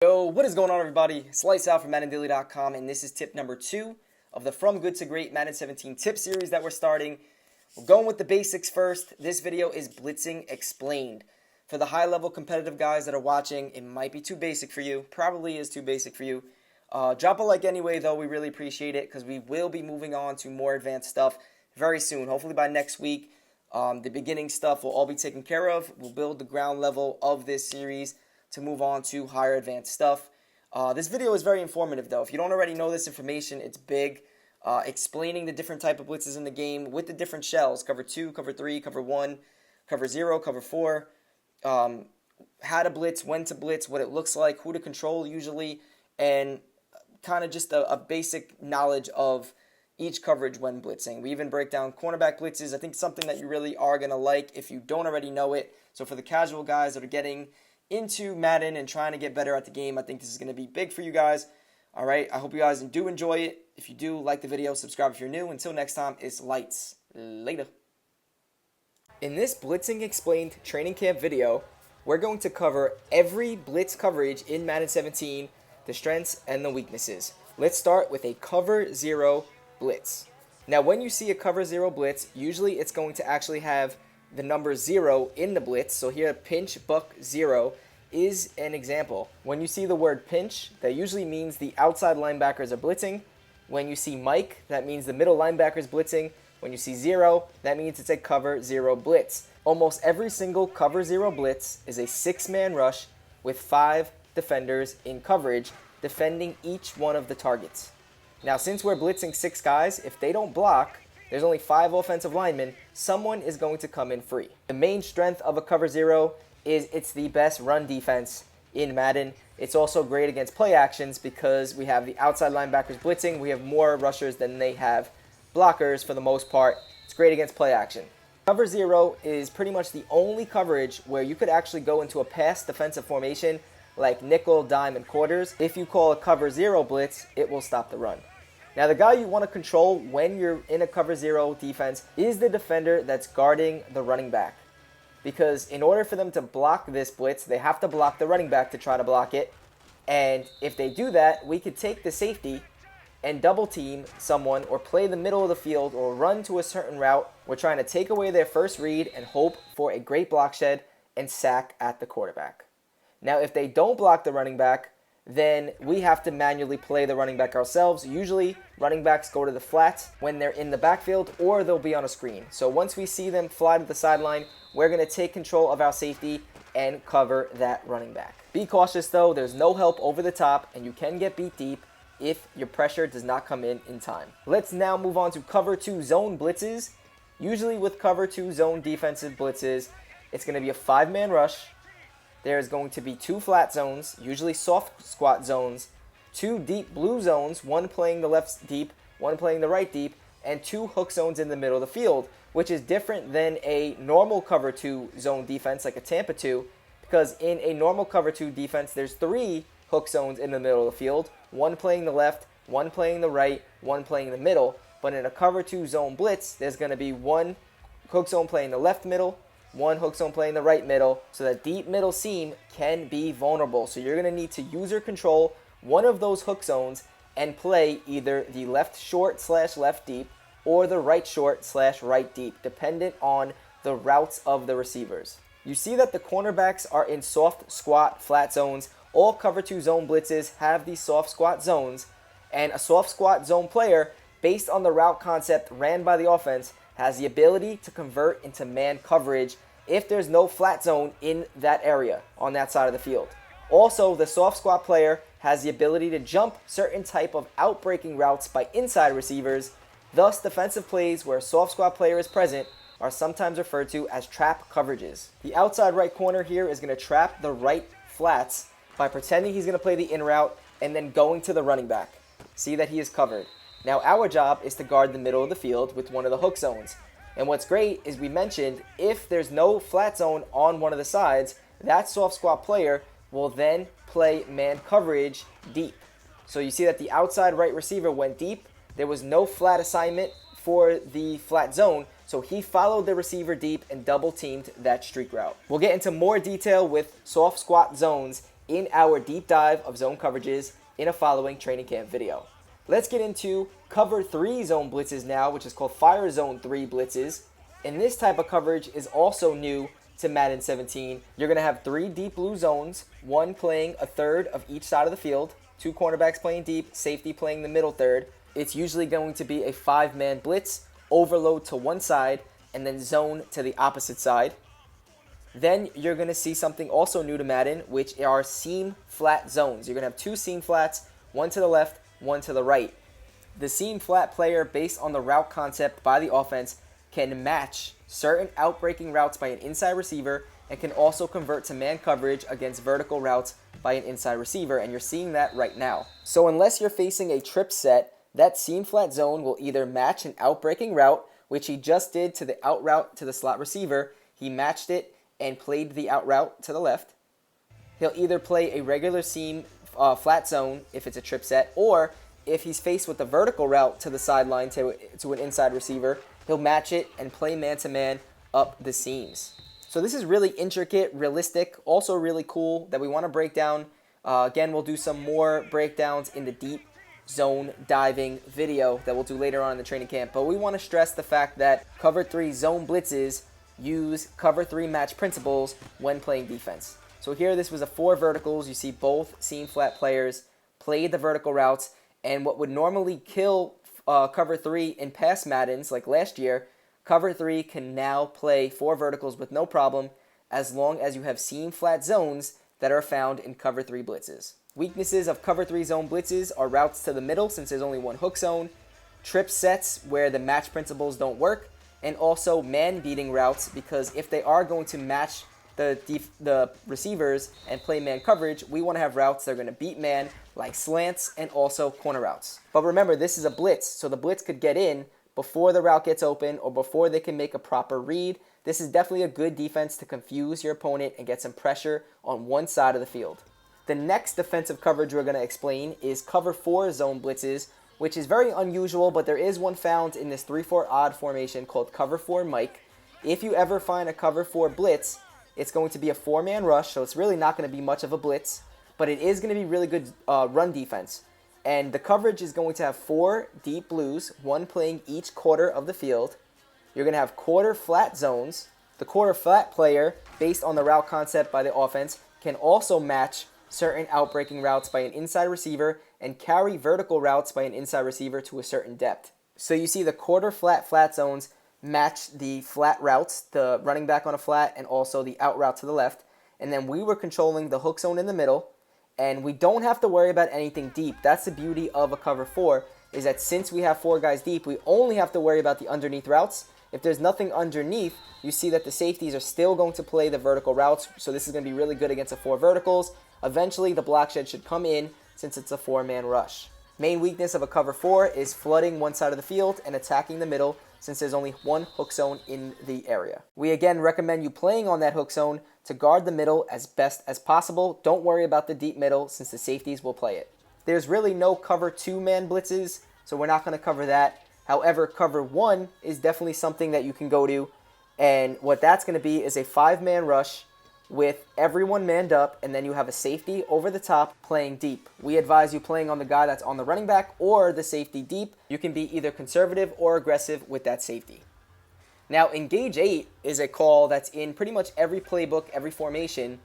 Yo, what is going on, everybody? Slice out from MaddenDaily.com, and this is tip number 2 of the From Good to Great Madden 17 tip series that we're starting. We're going with the basics first. This video is Blitzing Explained. For the high-level competitive guys that are watching, it might be too basic for you. Probably is too basic for you. Drop a like anyway, though. We really appreciate it because we will be moving on to more advanced stuff very soon. Hopefully by next week, the beginning stuff will all be taken care of. We'll build the ground level of this series to move on to higher advanced stuff. This video is very informative, though. If you don't already know this information, it's big. Explaining the different type of blitzes in the game with the different shells. Cover 2, cover 3, cover 1, cover 0, cover 4. How to blitz, when to blitz, what it looks like, who to control usually, and kind of just a basic knowledge of each coverage when blitzing. We even break down cornerback blitzes. I think something that you really are going to like if you don't already know it. So for the casual guys that are getting into Madden and trying to get better at the game, I think this is going to be big for you guys. All right, I hope you guys do enjoy it. If you do, like the video, subscribe if you're new. Until next time, it's lights. Later. In this Blitzing Explained training camp video, we're going to cover every blitz coverage in Madden 17, the strengths and the weaknesses. Let's start with a cover 0 blitz. Now, when you see a cover 0 blitz, usually it's going to actually have the number 0 in the blitz. So here, pinch buck 0 is an example. When you see the word pinch, that usually means the outside linebackers are blitzing. When you see Mike, that means the middle linebacker is blitzing. When you see 0, that means it's a cover 0 blitz. Almost every single cover 0 blitz is a 6-man rush with 5 defenders in coverage defending each one of the targets. Now, since we're blitzing 6 guys, if they don't block, there's only 5 offensive linemen, someone is going to come in free. The main strength of a cover 0 is it's the best run defense in Madden. It's also great against play actions because we have the outside linebackers blitzing. We have more rushers than they have blockers for the most part. It's great against play action. Cover 0 is pretty much the only coverage where you could actually go into a pass defensive formation like nickel, dime, and quarters. If you call a cover 0 blitz, it will stop the run. Now, the guy you want to control when you're in a cover 0 defense is the defender that's guarding the running back. Because in order for them to block this blitz, they have to block the running back to try to block it. And if they do that, we could take the safety and double team someone or play the middle of the field or run to a certain route. We're trying to take away their first read and hope for a great block shed and sack at the quarterback. Now, if they don't block the running back, then we have to manually play the running back ourselves. Usually, running backs go to the flats when they're in the backfield or they'll be on a screen. So once we see them fly to the sideline, we're going to take control of our safety and cover that running back. Be cautious, though. There's no help over the top, and you can get beat deep if your pressure does not come in time. Let's now move on to cover 2 zone blitzes. Usually with cover 2 zone defensive blitzes, it's going to be a 5-man rush. There's going to be 2 flat zones, usually soft squat zones, 2 deep blue zones, one playing the left deep, one playing the right deep, and 2 hook zones in the middle of the field, which is different than a normal cover 2 zone defense like a Tampa 2, because in a normal cover 2 defense, there's 3 hook zones in the middle of the field, one playing the left, one playing the right, one playing the middle. But in a cover 2 zone blitz, there's going to be 1 hook zone playing the left middle, 1 hook zone playing the right middle, so that deep middle seam can be vulnerable. So you're going to need to user control one of those hook zones and play either the left short / left deep or the right short / right deep, dependent on the routes of the receivers. You see that the cornerbacks are in soft squat flat zones. All cover 2 zone blitzes have these soft squat zones, and a soft squat zone player, based on the route concept ran by the offense, has the ability to convert into man coverage if there's no flat zone in that area on that side of the field. Also, the soft squat player has the ability to jump certain type of outbreaking routes by inside receivers. Thus, defensive plays where a soft squat player is present are sometimes referred to as trap coverages. The outside right corner here is going to trap the right flats by pretending he's going to play the in route and then going to the running back. See that he is covered. Now, our job is to guard the middle of the field with one of the hook zones. And what's great is we mentioned if there's no flat zone on one of the sides, that soft squat player will then play man coverage deep. So you see that the outside right receiver went deep. There was no flat assignment for the flat zone, so he followed the receiver deep and double teamed that streak route. We'll get into more detail with soft squat zones in our deep dive of zone coverages in a following training camp video. Let's get into cover 3 zone blitzes now, which is called fire zone 3 blitzes. And this type of coverage is also new to Madden 17. You're going to have 3 deep blue zones, one playing a third of each side of the field, 2 cornerbacks playing deep, safety playing the middle third. It's usually going to be a 5-man blitz, overload to one side, and then zone to the opposite side. Then you're going to see something also new to Madden, which are seam flat zones. You're going to have 2 seam flats, one to the left, one to the right. The seam flat player, based on the route concept by the offense, can match certain outbreaking routes by an inside receiver and can also convert to man coverage against vertical routes by an inside receiver, and you're seeing that right now. So unless you're facing a trip set, that seam flat zone will either match an outbreaking route, which he just did to the out route to the slot receiver. He matched it and played the out route to the left. He'll either play a regular seam flat zone if it's a trip set, or if he's faced with the vertical route to the sideline to an inside receiver, he'll match it and play man-to-man up the seams. So this is really intricate, realistic, also really cool that we want to break down. Again, we'll do some more breakdowns in the deep zone diving video that we'll do later on in the training camp. But we want to stress the fact that cover 3 zone blitzes use cover 3 match principles when playing defense. So here this was a 4 verticals. You see both seam flat players played the vertical routes, and what would normally kill cover 3 in past Maddens like last year, cover 3 can now play 4 verticals with no problem as long as you have seam flat zones that are found in cover 3 blitzes. Weaknesses of cover 3 zone blitzes are routes to the middle since there's only one hook zone, trip sets where the match principles don't work, and also man beating routes, because if they are going to match the receivers and play man coverage, we want to have routes that are going to beat man, like slants and also corner routes. But remember, this is a blitz, so the blitz could get in before the route gets open or before they can make a proper read. This is definitely a good defense to confuse your opponent and get some pressure on one side of the field. The next defensive coverage we're going to explain is cover 4 zone blitzes, which is very unusual, but there is one found in this 3-4 odd formation called cover 4 Mike. If you ever find a cover 4 blitz, it's going to be a 4-man rush, so it's really not going to be much of a blitz, but it is going to be really good run defense. And the coverage is going to have 4 deep blues, one playing each quarter of the field. You're going to have quarter flat zones. The quarter flat player, based on the route concept by the offense, can also match certain outbreaking routes by an inside receiver and carry vertical routes by an inside receiver to a certain depth. So you see the quarter flat zones match the flat routes, the running back on a flat and also the out route to the left. And then we were controlling the hook zone in the middle, and we don't have to worry about anything deep. That's the beauty of a cover 4, is that since we have 4 guys deep, we only have to worry about the underneath routes. If there's nothing underneath, you see that the safeties are still going to play the vertical routes, so this is going to be really good against the 4 verticals. Eventually, the block shed should come in since it's a 4-man rush. Main weakness of a cover 4 is flooding one side of the field and attacking the middle since there's only one hook zone in the area. We again recommend you playing on that hook zone to guard the middle as best as possible. Don't worry about the deep middle since the safeties will play it. There's really no cover 2-man blitzes, so we're not going to cover that. However, cover 1 is definitely something that you can go to, and what that's going to be is a 5-man rush with everyone manned up, and then you have a safety over the top playing deep. We advise you playing on the guy that's on the running back or the safety deep. You can be either conservative or aggressive with that safety. Now, Engage 8 is a call that's in pretty much every playbook, every formation,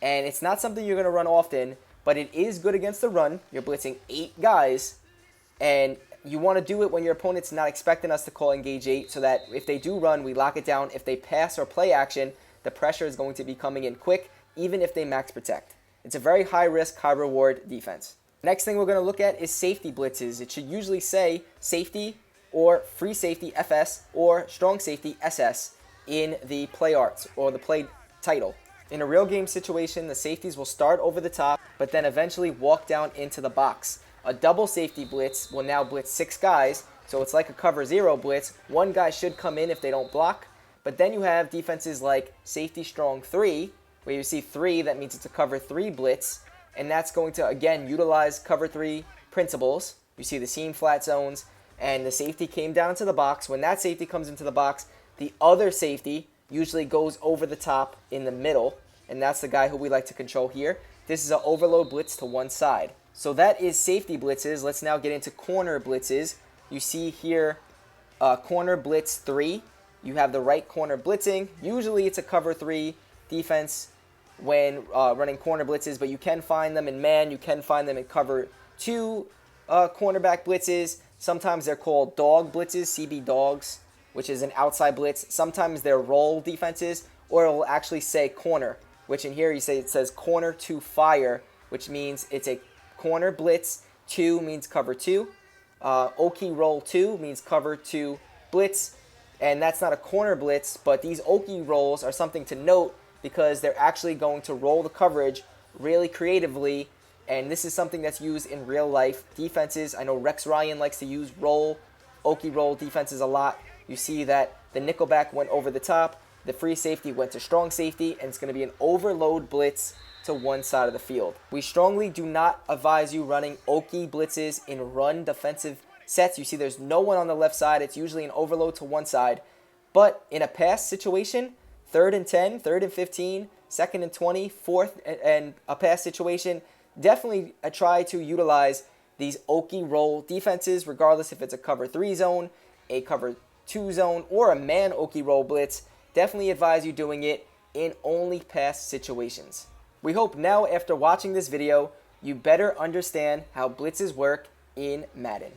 and it's not something you're going to run often, but it is good against the run. You're blitzing 8 guys, and you want to do it when your opponent's not expecting us to call Engage 8 so that if they do run, we lock it down. If they pass or play action, the pressure is going to be coming in quick, even if they max protect. It's a very high risk, high reward defense. Next thing we're going to look at is safety blitzes. It should usually say safety or free safety FS or strong safety SS in the play arts or the play title. In a real game situation, the safeties will start over the top, but then eventually walk down into the box. A double safety blitz will now blitz 6 guys, so it's like a cover 0 blitz. One guy should come in if they don't block. But then you have defenses like safety strong 3, where you see 3, that means it's a cover 3 blitz, and that's going to, again, utilize cover 3 principles. You see the seam flat zones, and the safety came down to the box. When that safety comes into the box, the other safety usually goes over the top in the middle, and that's the guy who we like to control here. this is an overload blitz to one side. So that is safety blitzes. Let's now get into corner blitzes. You see here corner blitz 3. You have the right corner blitzing. Usually it's a cover 3 defense when running corner blitzes, but you can find them in man. You can find them in cover 2 cornerback blitzes. Sometimes they're called dog blitzes, CB dogs, which is an outside blitz. Sometimes they're roll defenses, or it will actually say corner, which in here it says corner to fire, which means it's a corner blitz. 2 means cover 2. Okie roll 2 means cover 2 blitz. And that's not a corner blitz, but these Okie rolls are something to note because they're actually going to roll the coverage really creatively. And this is something that's used in real life defenses. I know Rex Ryan likes to use Okie roll defenses a lot. You see that the nickelback went over the top, the free safety went to strong safety, and it's going to be an overload blitz to one side of the field. We strongly do not advise you running Okie blitzes in run defensive sets. You see there's no one on the left side. It's usually an overload to one side. But in a pass situation, 3rd and 10, 3rd and 15, 2nd and 20, 4th and a pass situation, definitely try to utilize these Okie roll defenses, regardless if it's a cover 3 zone, a cover 2 zone, or a man Okie roll blitz. Definitely advise you doing it in only pass situations. We hope now, after watching this video, you better understand how blitzes work in Madden.